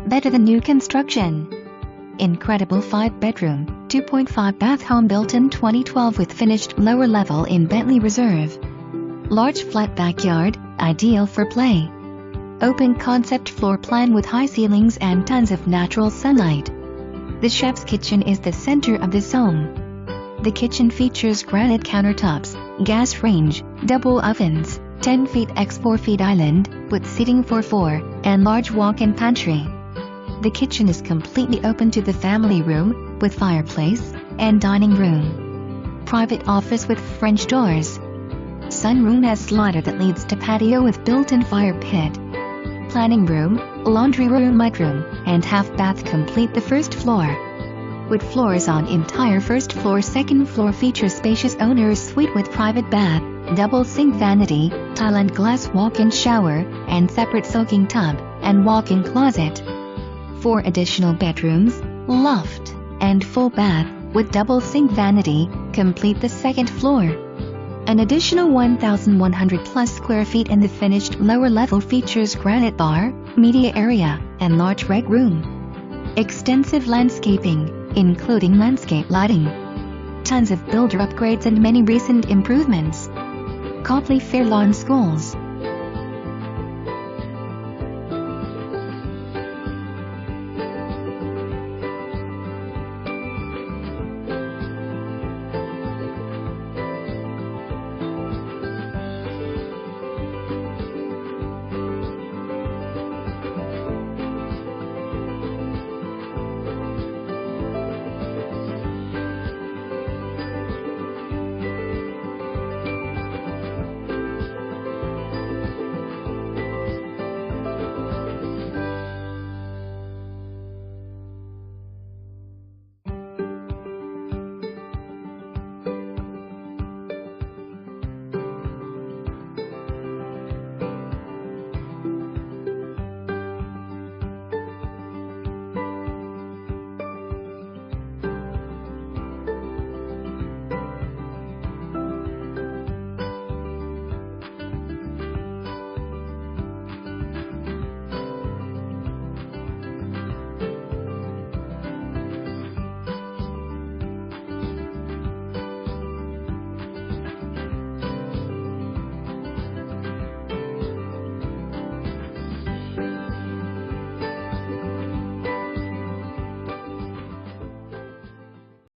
better than new construction. Incredible 5-bedroom, 2.5-bath home built in 2012 with finished lower level in Bentley Reserve. Large flat backyard, ideal for play. Open concept floor plan with high ceilings and tons of natural sunlight. The chef's kitchen is the center of this home. The kitchen features granite countertops, gas range, double ovens, 10 feet x 4 feet island, with seating for 4, and large walk-in pantry. The kitchen is completely open to the family room, with fireplace, and dining room. Private office with French doors. Sunroom has slider that leads to patio with built-in fire pit. Planning room, laundry room, mudroom, and half bath complete the first floor. Wood floors on entire first floor. Second floor features spacious owner's suite with private bath, double sink, vanity, tile and glass walk-in shower, and separate soaking tub and walk-in closet. 4 additional bedrooms, loft, and full bath, with double sink, vanity, complete the second floor. An additional 1,100 plus square feet in the finished lower level features granite bar, media area, and large rec room. Extensive landscaping, including landscape lighting. Tons of builder upgrades and many recent improvements. Copley-Fairlawn Schools.